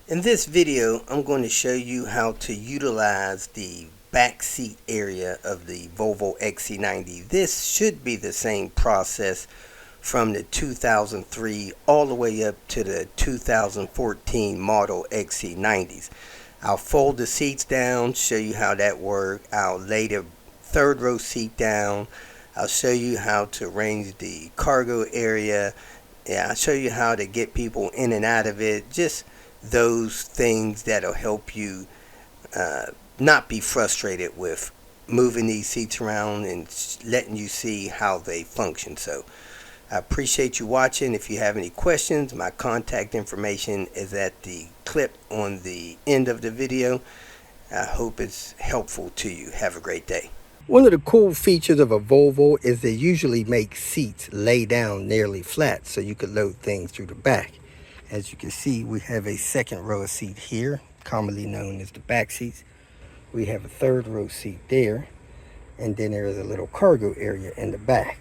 In this video, I'm going to show you how to utilize the back seat area of the Volvo XC90. This should be the same process from the 2003 all the way up to the 2014 model XC90s. I'll fold the seats down, show you how that works. I'll lay the third row seat down. I'll show you how to arrange the cargo area. I'll show you how to get people in and out of it. Just those things that'll help you not be frustrated with moving these seats around and letting you see how they function. So I appreciate you watching. If you have any questions, my contact information is at the clip on the end of the video. I hope it's helpful to you. Have a great day. One of the cool features of a Volvo is they usually make seats lay down nearly flat so you could load things through the back. As you can see, we have a second row of seat here, commonly known as the back seats. We have a third row seat there, and then there is a little cargo area in the back.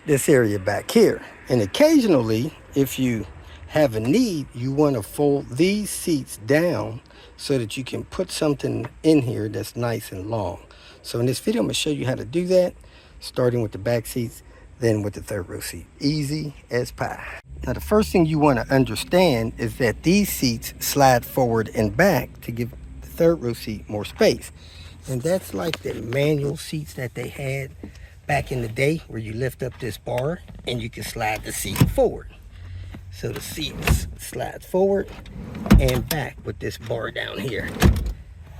This area back here. And occasionally, if you have a need, you want to fold these seats down so that you can put something in here that's nice and long. So in this video, I'm going to show you how to do that, starting with the back seats, then with the third row seat. Easy as pie. Now, the first thing you want to understand is that these seats slide forward and back to give the third row seat more space. And that's like the manual seats that they had back in the day, where you lift up this bar and you can slide the seat forward. So the seat slides forward and back with this bar down here.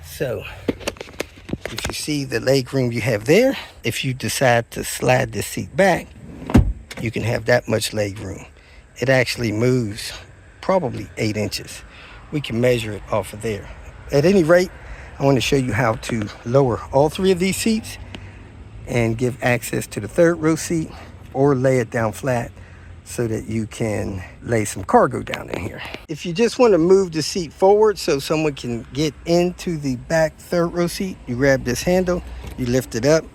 So if you see the leg room you have there, if you decide to slide this seat back, you can have that much leg room. It actually moves probably 8 inches. We can measure it off of there. At any rate, I want to show you how to lower all three of these seats and give access to the third row seat, or lay it down flat so that you can lay some cargo down in here. If you just want to move the seat forward so someone can get into the back third row seat, you grab this handle, you lift it up,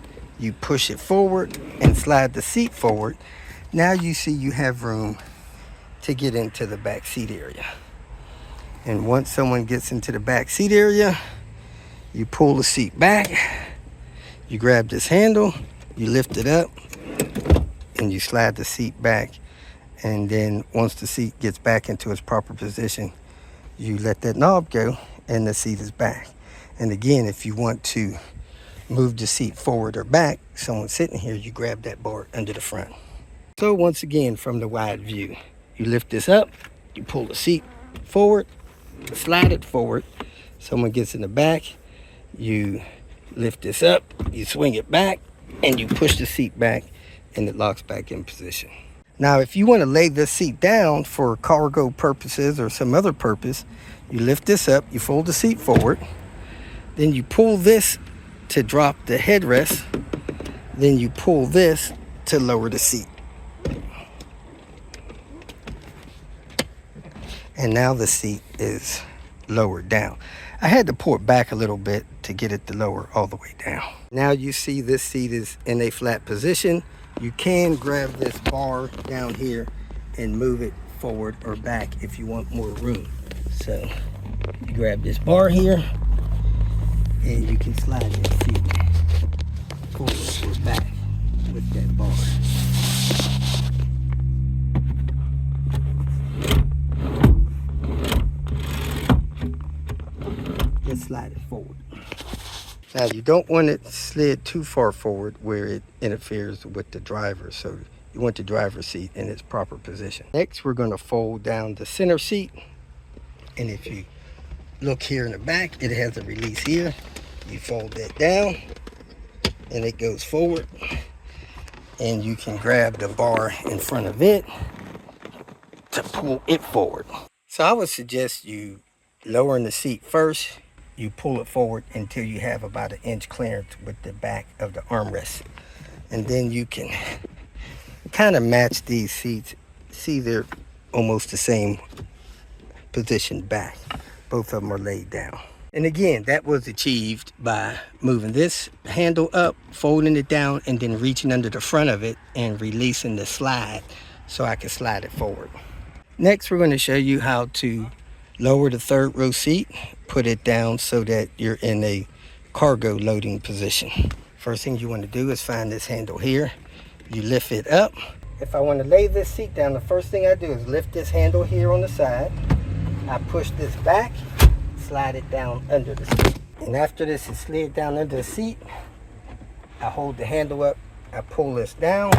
you push it forward and slide the seat forward. Now you see you have room to get into the back seat area. And once someone gets into the back seat area, you pull the seat back, you grab this handle, you lift it up, and you slide the seat back. And then once the seat gets back into its proper position, you let that knob go and the seat is back. And again, if you want to move the seat forward or back, someone sitting here, you grab that bar under the front. So once again, from the wide view, you lift this up, you pull the seat forward, slide it forward. Someone gets in the back, you lift this up, you swing it back, and you push the seat back, and it locks back in position. Now, if you want to lay this seat down for cargo purposes or some other purpose, you lift this up, you fold the seat forward, then you pull this to drop the headrest, then you pull this to lower the seat. And now the seat is lowered down. I had to pull it back a little bit to get it to lower all the way down. Now you see this seat is in a flat position. You can grab this bar down here and move it forward or back if you want more room. So you grab this bar here and you can slide that seat forward or back with that bar. Just slide it forward. Now, you don't want it slid too far forward where it interferes with the driver, so you want the driver's seat in its proper position. Next, we're going to fold down the center seat, and if you look here in the back, it has a release here. You fold that down and it goes forward, and you can grab the bar in front of it to pull it forward. So I would suggest you lowering the seat first. You pull it forward until you have about 1 inch clearance with the back of the armrest. And then you can kind of match these seats. See, they're almost the same position back. Both of them are laid down. And again, that was achieved by moving this handle up, folding it down, and then reaching under the front of it and releasing the slide so I can slide it forward. Next, we're going to show you how to Lower the third row seat, put it down so that you're in a cargo loading position. First thing you want to do is find this handle here. You lift it up. If I want to lay this seat down, the first thing I do is lift this handle here on the side. I push this back, slide it down under the seat. And after this is slid down under the seat, I hold the handle up, I pull this down,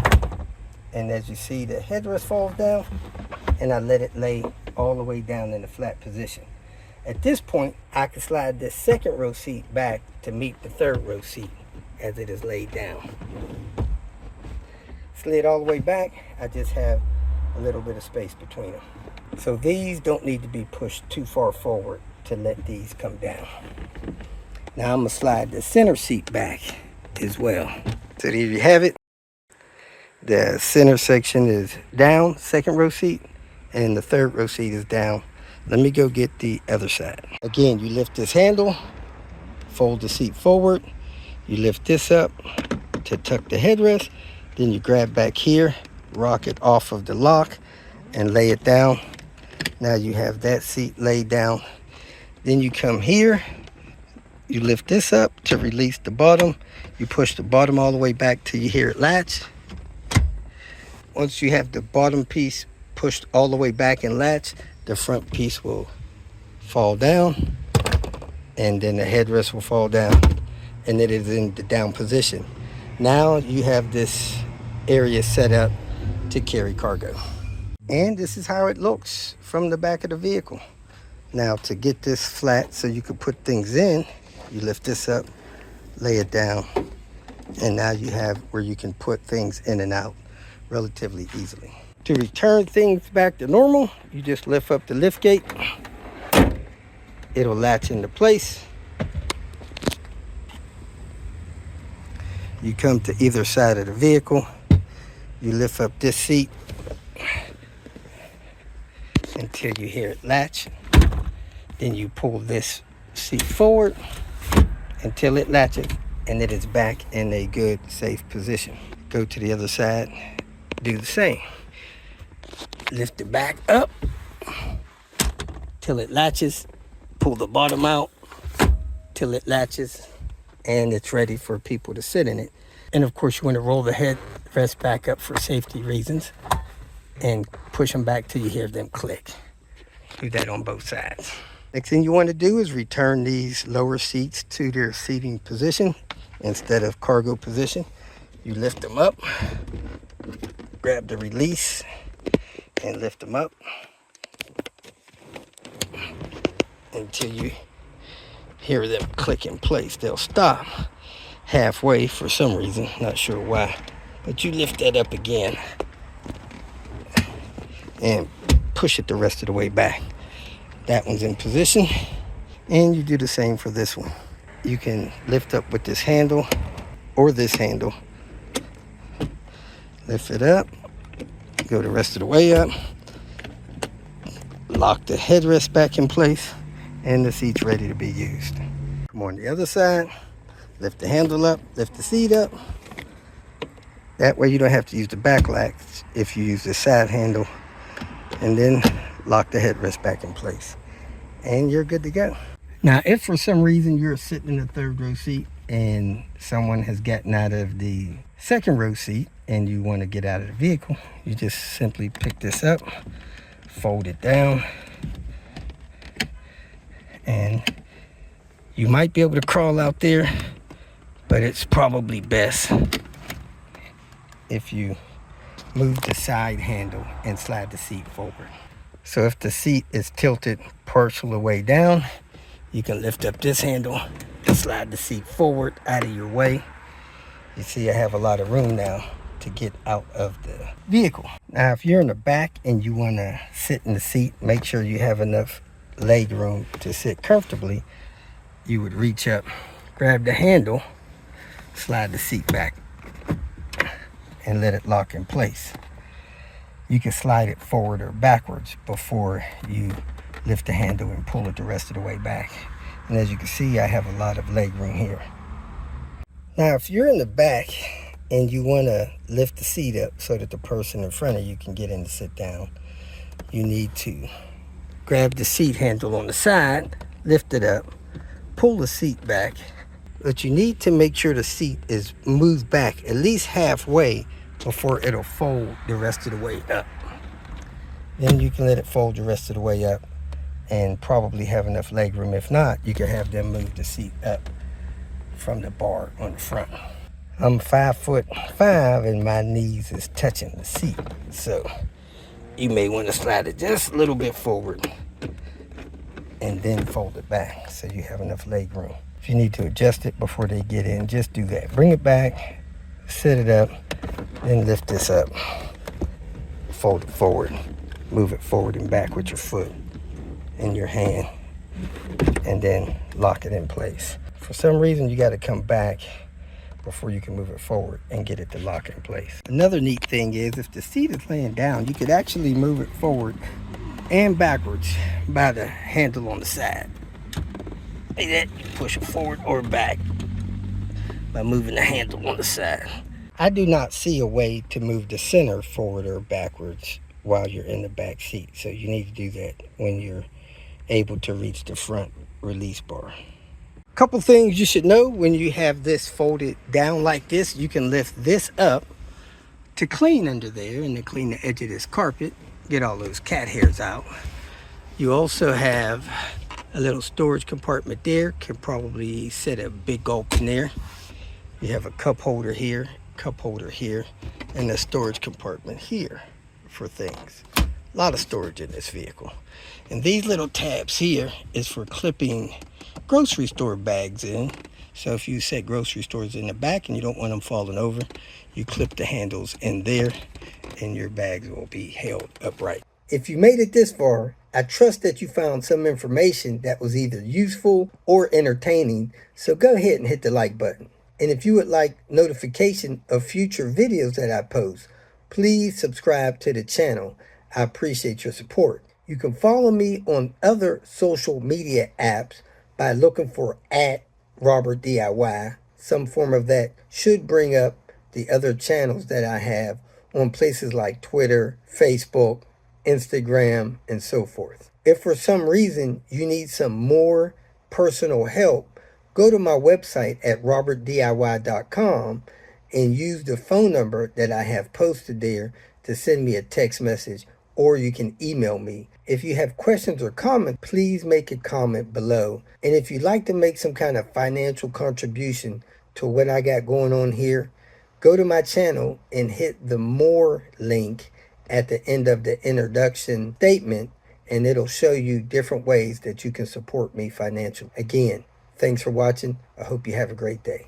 and as you see, the headrest falls down, and I let it lay all the way down in the flat position. At this point, I can slide this second row seat back to meet the third row seat as it is laid down. Slid all the way back, I just have a little bit of space between them. So these don't need to be pushed too far forward to let these come down. Now I'm gonna slide the center seat back as well. So there you have it. The center section is down, second row seat, and the third row seat is down. Let me go get the other side. Again, you lift this handle, fold the seat forward, you lift this up to tuck the headrest, then you grab back here, rock it off of the lock, and lay it down. Now you have that seat laid down. Then you come here, you lift this up to release the bottom. You push the bottom all the way back till you hear it latch. Once you have the bottom piece pushed all the way back and latch, the front piece will fall down, and then the headrest will fall down, and it is in the down position. Now you have this area set up to carry cargo. And this is how it looks from the back of the vehicle. Now to get this flat so you can put things in, you lift this up, lay it down, and now you have where you can put things in and out relatively easily. To return things back to normal, you just lift up the lift gate. It'll latch into place. You come to either side of the vehicle. You lift up this seat until you hear it latch. Then you pull this seat forward until it latches, and it is back in a good, safe position. Go to the other side, do the same. Lift it back up till it latches, pull the bottom out till it latches, and it's ready for people to sit in it. And of course, you want to roll the headrest back up for safety reasons and push them back till you hear them click. Do that on both sides. Next thing you want to do is return these lower seats to their seating position instead of cargo position. You lift them up, grab the release, and lift them up until you hear them click in place. They'll stop halfway for some reason, not sure why, but you lift that up again and push it the rest of the way back. That one's in position, and you do the same for this one. You can lift up with this handle or this handle. Lift it up, go the rest of the way up, lock the headrest back in place, and the seat's ready to be used. Come on the other side, lift the handle up, lift the seat up. That way you don't have to use the back latch if you use the side handle, and then lock the headrest back in place, and you're good to go. Now, if for some reason you're sitting in the third row seat and someone has gotten out of the second row seat and you want to get out of the vehicle, you just simply pick this up, fold it down, and you might be able to crawl out there, but it's probably best if you move the side handle and slide the seat forward. So if the seat is tilted partial way down, you can lift up this handle and slide the seat forward out of your way. You see I have a lot of room now to get out of the vehicle. Now if you're in the back and you want to sit in the seat, make sure you have enough leg room to sit comfortably. You would reach up, grab the handle, slide the seat back, and let it lock in place. You can slide it forward or backwards before you lift the handle and pull it the rest of the way back. And as you can see, I have a lot of leg room here. Now, if you're in the back and you want to lift the seat up so that the person in front of you can get in to sit down, you need to grab the seat handle on the side, lift it up, pull the seat back. But you need to make sure the seat is moved back at least halfway before it'll fold the rest of the way up. Then you can let it fold the rest of the way up and probably have enough leg room. If not, you can have them move the seat up from the bar on the front. I'm 5'5" and my knees is touching the seat, so you may want to slide it just a little bit forward and then fold it back so you have enough leg room. If you need to adjust it before they get in, just do that. Bring it back, set it up, then lift this up, fold it forward, move it forward and back with your foot and your hand, and then lock it in place. For some reason, you got to come back before you can move it forward and get it to lock in place. Another neat thing is if the seat is laying down, you could actually move it forward and backwards by the handle on the side. Like that, you push it forward or back by moving the handle on the side. I do not see a way to move the center forward or backwards while you're in the back seat, so you need to do that when you're able to reach the front release bar. Couple things you should know: when you have this folded down like this, you can lift this up to clean under there and to clean the edge of this carpet, get all those cat hairs out. You also have a little storage compartment there. Can probably set a big gulp in there. You have a cup holder here, and a storage compartment here for things. A lot of storage in this vehicle. And these little tabs here is for clipping grocery store bags in. So if you set grocery stores in the back and you don't want them falling over, you clip the handles in there and your bags will be held upright. If you made it this far, I trust that you found some information that was either useful or entertaining, so go ahead and hit the like button. And if you would like notification of future videos that I post, please subscribe to the channel. I appreciate your support. You can follow me on other social media apps by looking for @RobertDIY. Some form of that should bring up the other channels that I have on places like Twitter, Facebook, Instagram, and so forth. If for some reason you need some more personal help, go to my website at robertdiy.com and use the phone number that I have posted there to send me a text message, or you can email me. If you have questions or comments, please make a comment below. And if you'd like to make some kind of financial contribution to what I got going on here, go to my channel and hit the more link at the end of the introduction statement, and it'll show you different ways that you can support me financially. Again, thanks for watching. I hope you have a great day.